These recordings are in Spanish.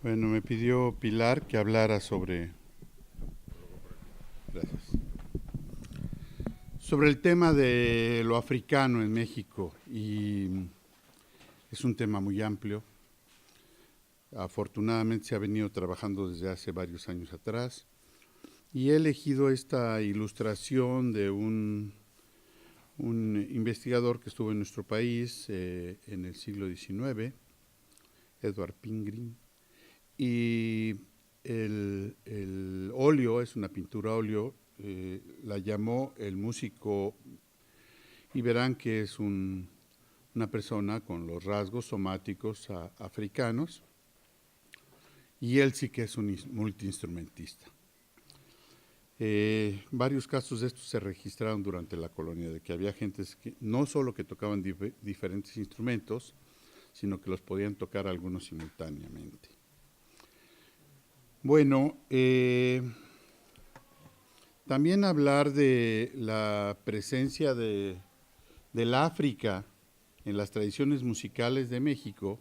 Bueno, me pidió Pilar que hablara gracias, sobre el tema de lo africano en México y es un tema muy amplio. Afortunadamente se ha venido trabajando desde hace varios años atrás y he elegido esta ilustración de un investigador que estuvo en nuestro país en el siglo XIX, Edward Pingrin, y el óleo, es una pintura óleo, la llamó el músico, y verán que es una persona con los rasgos somáticos africanos, y él sí que es un multiinstrumentista. Varios casos de estos se registraron durante la colonia, de que había gentes que no solo que tocaban diferentes instrumentos, sino que los podían tocar algunos simultáneamente. Bueno, también hablar de la presencia del África en las tradiciones musicales de México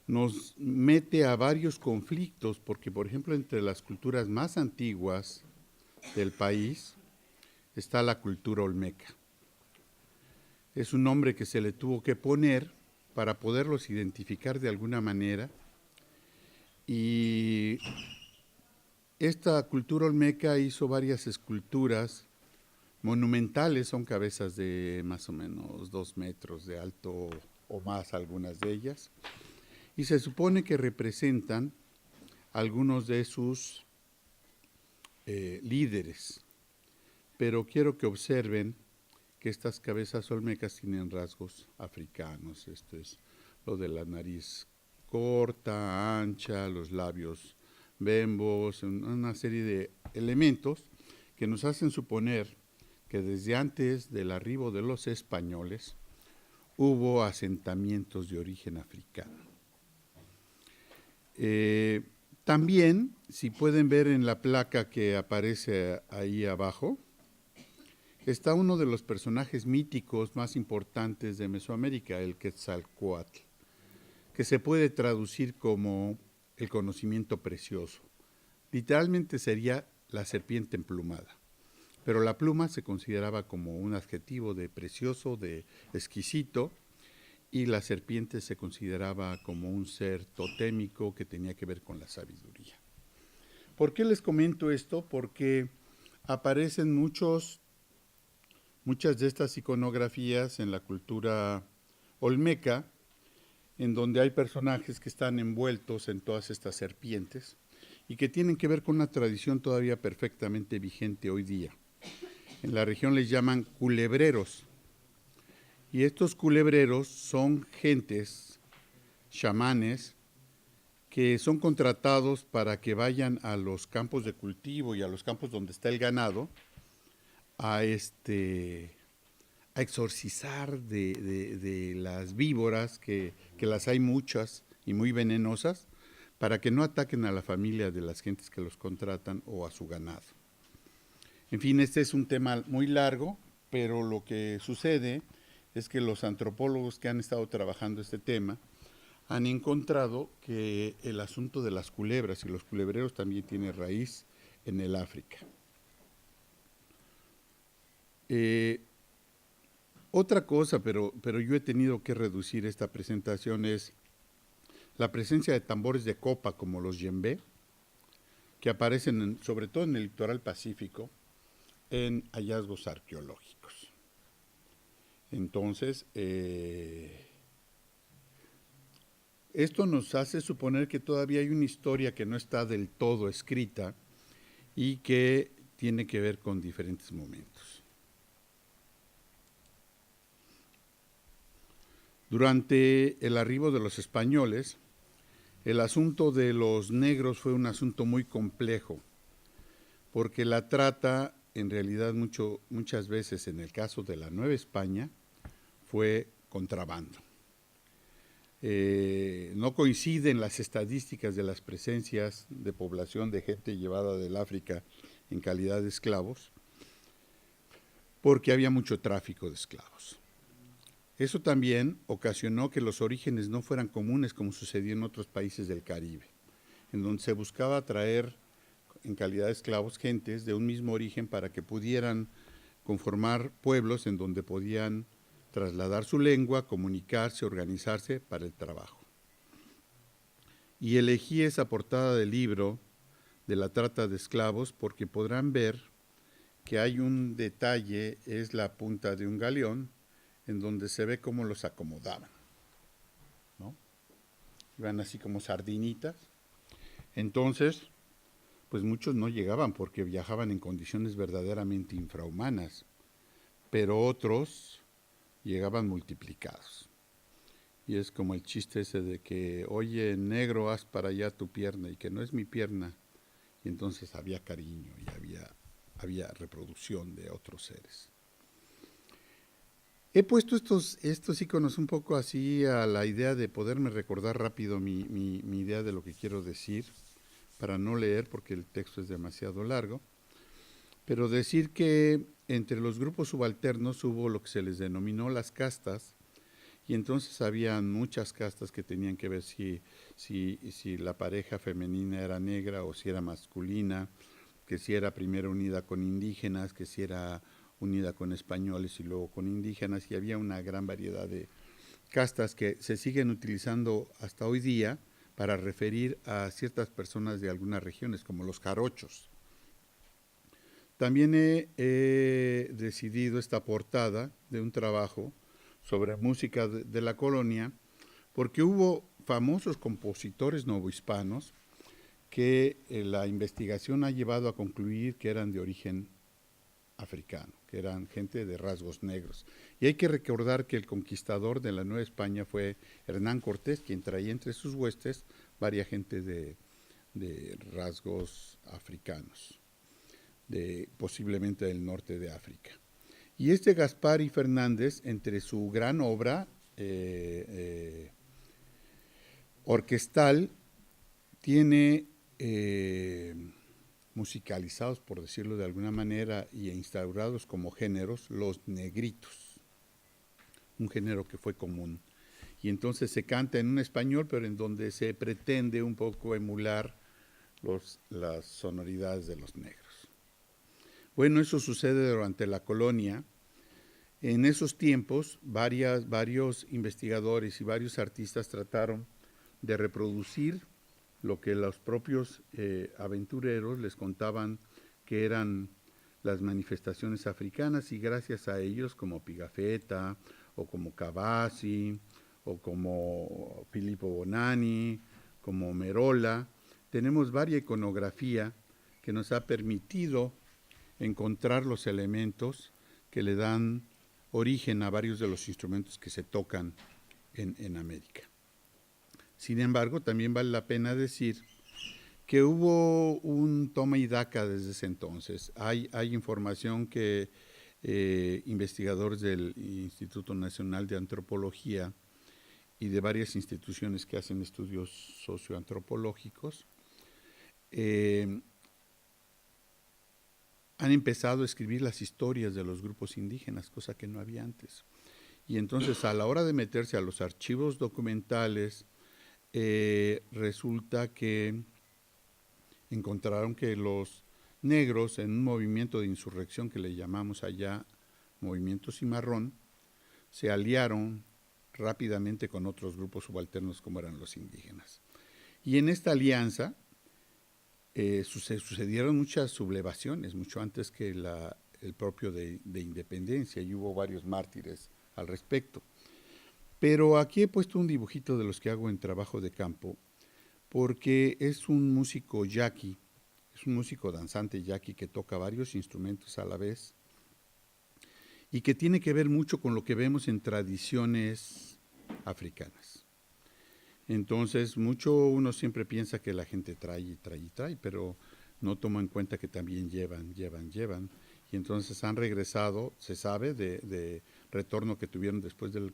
nos mete a varios conflictos, porque por ejemplo entre las culturas más antiguas del país está la cultura olmeca. Es un nombre que se le tuvo que poner para poderlos identificar de alguna manera, y esta cultura olmeca hizo varias esculturas monumentales, son cabezas de más o menos 2 metros de alto o más, algunas de ellas, y se supone que representan algunos de sus líderes, pero quiero que observen que estas cabezas olmecas tienen rasgos africanos. Esto es lo de la nariz corta, ancha, los labios bembos, una serie de elementos que nos hacen suponer que desde antes del arribo de los españoles hubo asentamientos de origen africano. También, si pueden ver en la placa que aparece ahí abajo, está uno de los personajes míticos más importantes de Mesoamérica, el Quetzalcóatl, que se puede traducir como el conocimiento precioso. Literalmente sería la serpiente emplumada, pero la pluma se consideraba como un adjetivo de precioso, de exquisito, y la serpiente se consideraba como un ser totémico que tenía que ver con la sabiduría. ¿Por qué les comento esto? Porque aparecen muchas de estas iconografías en la cultura olmeca, en donde hay personajes que están envueltos en todas estas serpientes y que tienen que ver con una tradición todavía perfectamente vigente hoy día. En la región les llaman culebreros, y estos culebreros son gentes, chamanes, que son contratados para que vayan a los campos de cultivo y a los campos donde está el ganado a exorcizar de las víboras, que las hay muchas y muy venenosas, para que no ataquen a la familia de las gentes que los contratan o a su ganado. En fin, este es un tema muy largo, pero lo que sucede es que los antropólogos que han estado trabajando este tema han encontrado que el asunto de las culebras y los culebreros también tiene raíz en el África. Otra cosa, pero yo he tenido que reducir esta presentación, es la presencia de tambores de copa como los yembe, que aparecen sobre todo en el litoral pacífico en hallazgos arqueológicos. Entonces, esto nos hace suponer que todavía hay una historia que no está del todo escrita y que tiene que ver con diferentes momentos. Durante el arribo de los españoles, el asunto de los negros fue un asunto muy complejo, porque la trata, en realidad muchas veces en el caso de la Nueva España, fue contrabando. No coinciden las estadísticas de las presencias de población de gente llevada del África en calidad de esclavos, porque había mucho tráfico de esclavos. Eso también ocasionó que los orígenes no fueran comunes como sucedió en otros países del Caribe. en donde se buscaba traer en calidad de esclavos gentes de un mismo origen para que pudieran conformar pueblos en donde podían trasladar su lengua, comunicarse, organizarse para el trabajo. Y elegí esa portada del libro de la trata de esclavos porque podrán ver que hay un detalle, es la punta de un galeón, en donde se ve cómo los acomodaban, ¿no? Iban así como sardinitas. Entonces, pues muchos no llegaban porque viajaban en condiciones verdaderamente infrahumanas, pero otros llegaban multiplicados. Y es como el chiste ese de que, oye, negro, haz para allá tu pierna, y que no es mi pierna. Y entonces había cariño y había reproducción de otros seres. He puesto estos iconos un poco así a la idea de poderme recordar rápido mi idea de lo que quiero decir, para no leer porque el texto es demasiado largo, pero decir que entre los grupos subalternos hubo lo que se les denominó las castas, y entonces había muchas castas que tenían que ver si la pareja femenina era negra o si era masculina, que si era primero unida con indígenas, que si era unida con españoles y luego con indígenas, y había una gran variedad de castas que se siguen utilizando hasta hoy día para referir a ciertas personas de algunas regiones, como los jarochos. También he decidido esta portada de un trabajo sobre música de la colonia, porque hubo famosos compositores novohispanos que la investigación ha llevado a concluir que eran de origen africano, que eran gente de rasgos negros. Y hay que recordar que el conquistador de la Nueva España fue Hernán Cortés, quien traía entre sus huestes varias gente de rasgos africanos, posiblemente del norte de África. Y Gaspari Fernández, entre su gran obra orquestal, tiene musicalizados, por decirlo de alguna manera, y instaurados como géneros, los negritos, un género que fue común. Y entonces se canta en un español, pero en donde se pretende un poco emular las sonoridades de los negros. Bueno, eso sucede durante la colonia. En esos tiempos, varios investigadores y varios artistas trataron de reproducir lo que los propios aventureros les contaban que eran las manifestaciones africanas, y gracias a ellos, como Pigafetta, o como Cavazzi, o como Filippo Bonanni, como Merola, tenemos varia iconografía que nos ha permitido encontrar los elementos que le dan origen a varios de los instrumentos que se tocan en América. Sin embargo, también vale la pena decir que hubo un toma y daca desde ese entonces. Hay información que investigadores del Instituto Nacional de Antropología y de varias instituciones que hacen estudios socioantropológicos han empezado a escribir las historias de los grupos indígenas, cosa que no había antes. Y entonces, a la hora de meterse a los archivos documentales, resulta que encontraron que los negros, en un movimiento de insurrección que le llamamos allá Movimiento Cimarrón, se aliaron rápidamente con otros grupos subalternos como eran los indígenas. Y en esta alianza sucedieron muchas sublevaciones, mucho antes que el propio de independencia, y hubo varios mártires al respecto. Pero aquí he puesto un dibujito de los que hago en trabajo de campo, porque es un músico yaqui, es un músico danzante yaqui que toca varios instrumentos a la vez y que tiene que ver mucho con lo que vemos en tradiciones africanas. Entonces, uno siempre piensa que la gente trae, pero no toma en cuenta que también llevan. Y entonces han regresado, se sabe, de retorno que tuvieron después de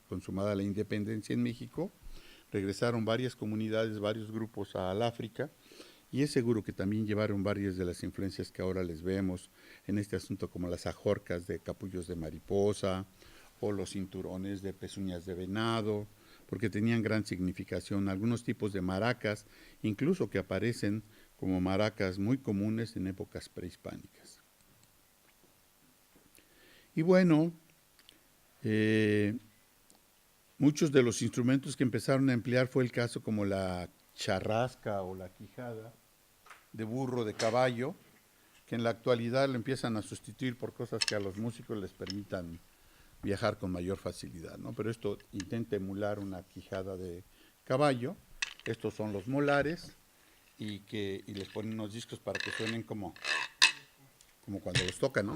consumada la independencia en México. Regresaron varias comunidades, varios grupos al África, y es seguro que también llevaron varias de las influencias que ahora les vemos en este asunto, como las ajorcas de capullos de mariposa, o los cinturones de pezuñas de venado, porque tenían gran significación. Algunos tipos de maracas, incluso que aparecen como maracas muy comunes en épocas prehispánicas. Y bueno, muchos de los instrumentos que empezaron a emplear fue el caso como la charrasca o la quijada de burro, de caballo, que en la actualidad lo empiezan a sustituir por cosas que a los músicos les permitan viajar con mayor facilidad, ¿no? Pero esto intenta emular una quijada de caballo. Estos son los molares y les ponen unos discos para que suenen como cuando los tocan, ¿no?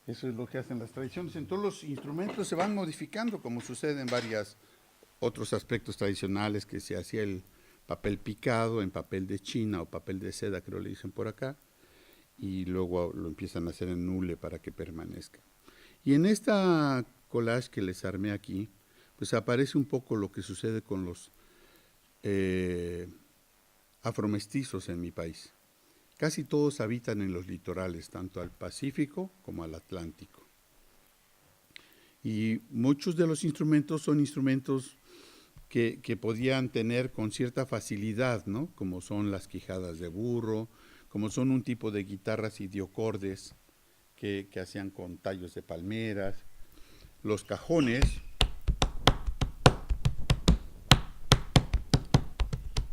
Eso es lo que hacen las tradiciones. Entonces los instrumentos se van modificando, como sucede en varios otros aspectos tradicionales, que se hacía el papel picado en papel de China o papel de seda, creo le dicen por acá, y luego lo empiezan a hacer en hule para que permanezca. Y en esta collage que les armé aquí, pues aparece un poco lo que sucede con los afromestizos en mi país. Casi todos habitan en los litorales, tanto al Pacífico como al Atlántico. Y muchos de los instrumentos son instrumentos que podían tener con cierta facilidad, ¿no? Como son las quijadas de burro, como son un tipo de guitarras idiocordes que hacían con tallos de palmeras, los cajones.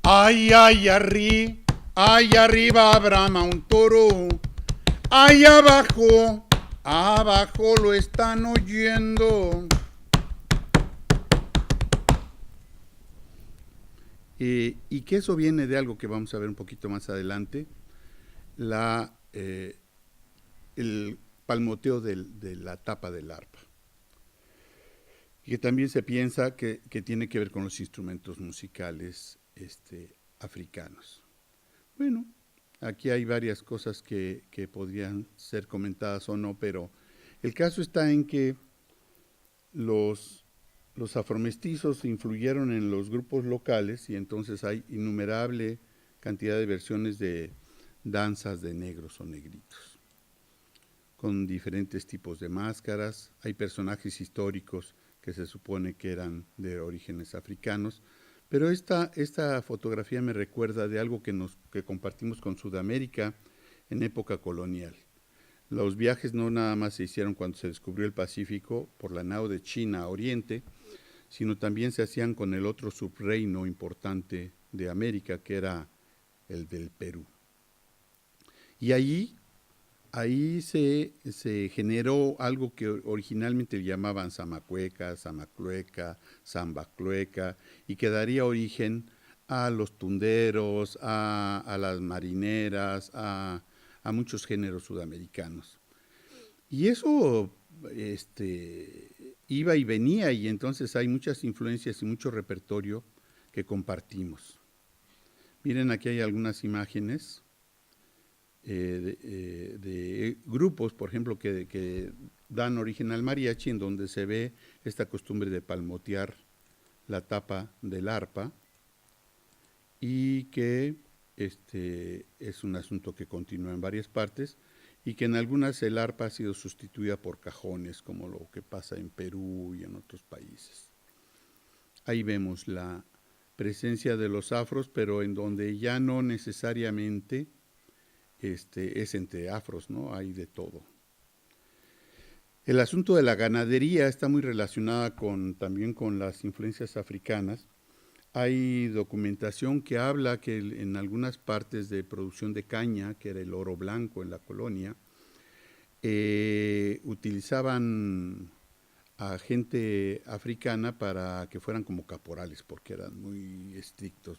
Ay, ay, arriba brama un toro, ay, abajo lo están oyendo. Y que eso viene de algo que vamos a ver un poquito más adelante, el palmoteo de la tapa del arpa, y que también se piensa que tiene que ver con los instrumentos musicales africanos. Bueno, aquí hay varias cosas que podrían ser comentadas o no, pero el caso está en que los afromestizos influyeron en los grupos locales y entonces hay innumerable cantidad de versiones de danzas de negros o negritos, con diferentes tipos de máscaras. Hay personajes históricos que se supone que eran de orígenes africanos, pero esta fotografía me recuerda de algo que compartimos con Sudamérica en época colonial. Los viajes no nada más se hicieron cuando se descubrió el Pacífico por la nao de China a Oriente, sino también se hacían con el otro subreino importante de América, que era el del Perú. Y ahí se generó algo que originalmente llamaban zamacueca, zamaclueca, zambaclueca, y que daría origen a los tunderos, a las marineras, a muchos géneros sudamericanos. Y eso iba y venía, y entonces hay muchas influencias y mucho repertorio que compartimos. Miren, aquí hay algunas imágenes de grupos, por ejemplo, que dan origen al mariachi, en donde se ve esta costumbre de palmotear la tapa del arpa, y que es un asunto que continúa en varias partes, y que en algunas el arpa ha sido sustituida por cajones, como lo que pasa en Perú y en otros países. Ahí vemos la presencia de los afros, pero en donde ya no necesariamente es entre afros, ¿no? Hay de todo. El asunto de la ganadería está muy relacionada también con las influencias africanas. Hay documentación que habla que en algunas partes de producción de caña, que era el oro blanco en la colonia, utilizaban a gente africana para que fueran como caporales, porque eran muy estrictos,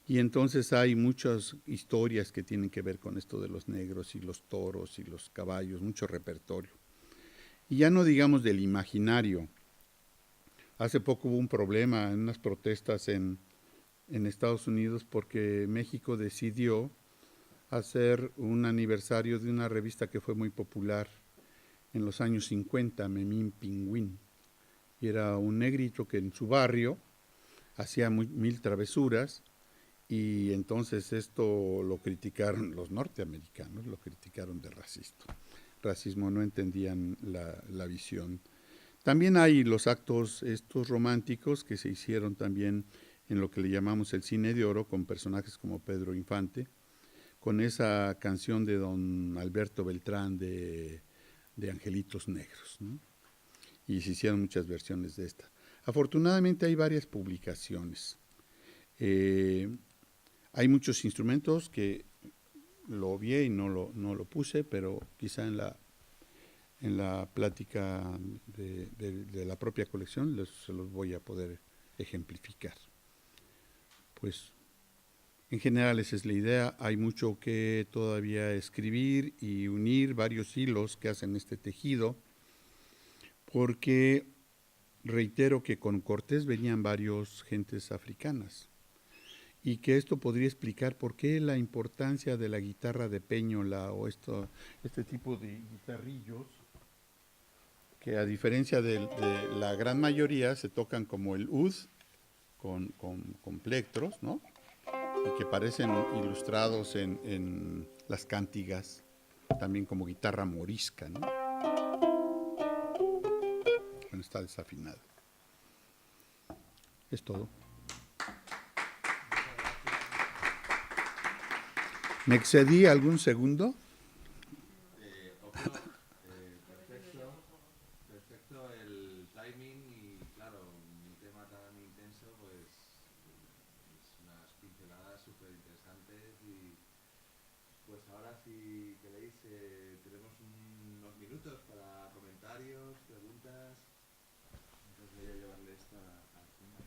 y entonces hay muchas historias que tienen que ver con esto de los negros y los toros y los caballos, mucho repertorio. Y ya no digamos del imaginario. Hace poco hubo un problema en unas protestas en Estados Unidos porque México decidió hacer un aniversario de una revista que fue muy popular en los años 50, Memín Pingüín. Y era un negrito que en su barrio hacía mil travesuras, y entonces esto lo criticaron los norteamericanos, lo criticaron de racismo, no entendían la visión. También hay los actos estos románticos que se hicieron también en lo que le llamamos el cine de oro, con personajes como Pedro Infante, con esa canción de don Alberto Beltrán de Angelitos Negros, ¿no? Y se hicieron muchas versiones de esta. Afortunadamente hay varias publicaciones. Hay muchos instrumentos que lo vi y no lo puse, pero quizá en la plática de la propia colección se los voy a poder ejemplificar. Pues en general esa es la idea. Hay mucho que todavía escribir y unir varios hilos que hacen este tejido, porque reitero que con Cortés venían varios gentes africanas y que esto podría explicar por qué la importancia de la guitarra de péñola o este tipo de guitarrillos, que a diferencia de la gran mayoría se tocan como el ud con plectros, ¿no? Y que parecen ilustrados en las cántigas, también como guitarra morisca, ¿no? Bueno, está desafinada. Es todo. ¿Me excedí algún segundo? Perfecto el timing y claro, un tema tan intenso pues es unas pinceladas súper interesantes y pues ahora si queréis tenemos unos minutos para comentarios, preguntas. Entonces voy a llevarle esta al fondo.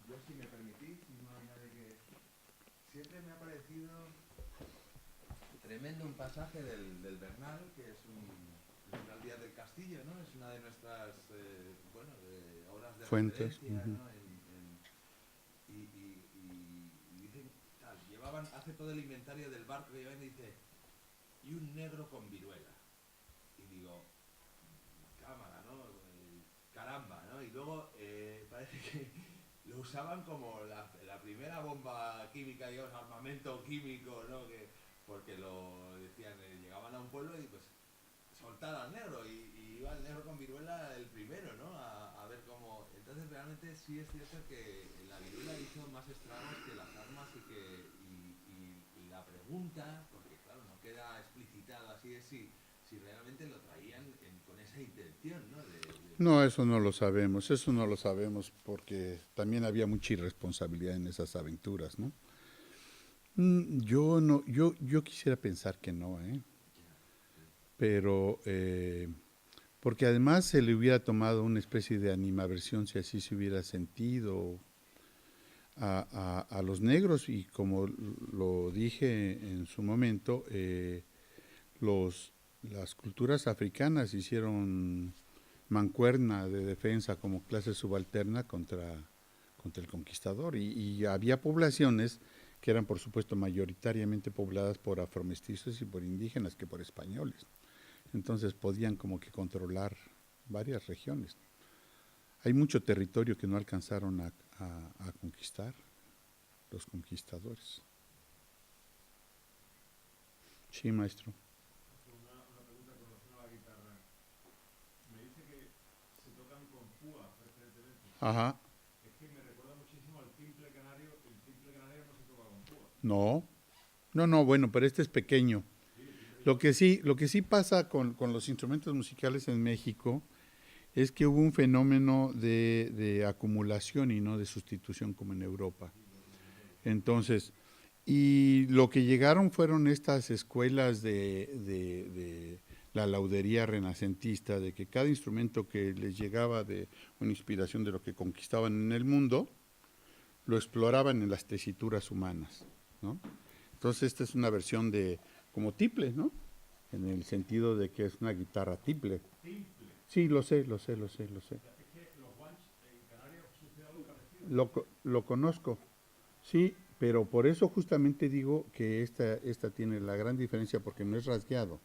Yo si me permitís, si no hay nadie que... Siempre me ha parecido tremendo un pasaje del Bernal, que es el Bernal Díaz del Castillo, ¿no? Es una de nuestras, bueno, de obras de Fuentes. referencia, ¿no? Y dicen, tal, hace todo el inventario del barco que llevan y dice, y un negro con viruela. Y digo, cámara, ¿no? Caramba, ¿no? Y luego parece que lo usaban como la primera bomba química, digamos, armamento químico, ¿no? Porque lo decían, llegaban a un pueblo y pues soltar al negro y iba el negro con viruela el primero, ¿no? A ver cómo... Entonces realmente sí es cierto que la viruela hizo más estragos que las armas y la pregunta, porque claro, no queda explicitado así, es si realmente lo traían con esa intención, ¿no? No, eso no lo sabemos porque también había mucha irresponsabilidad en esas aventuras, ¿no? Yo no, yo quisiera pensar que no, ¿eh? Pero porque además se le hubiera tomado una especie de animaversión si así se hubiera sentido a los negros y como lo dije en su momento, las culturas africanas hicieron mancuerna de defensa como clase subalterna contra el conquistador y había poblaciones que eran por supuesto mayoritariamente pobladas por afromestizos y por indígenas que por españoles. Entonces podían como que controlar varias regiones. Hay mucho territorio que no alcanzaron a conquistar los conquistadores. Sí, maestro. Una pregunta con relación a la guitarra. Me dice que se tocan con púa preferentemente. Ajá. Es que me recuerda muchísimo al timple canario. El timple canario no se toca con púa. No, no, bueno, pero este es pequeño. Lo que sí pasa con los instrumentos musicales en México es que hubo un fenómeno de acumulación y no de sustitución como en Europa. Entonces, y lo que llegaron fueron estas escuelas de la laudería renacentista, de que cada instrumento que les llegaba de una inspiración de lo que conquistaban en el mundo, lo exploraban en las tesituras humanas, ¿no? Entonces esta es una versión de como tiple, ¿no? En el sentido de que es una guitarra tiple. Timple. Sí, lo sé. Es que los guanches en Canarias sucede algo parecido. Lo conozco, sí, pero por eso justamente digo que esta tiene la gran diferencia porque no es rasgueado,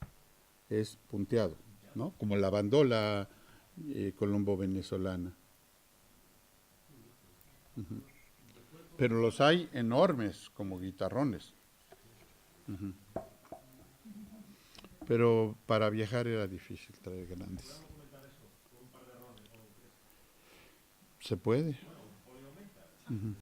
es punteado, ¿no? Como la bandola colombo-venezolana. Pero los hay enormes, como guitarrones. Pero para viajar era difícil traer grandes. Se puede.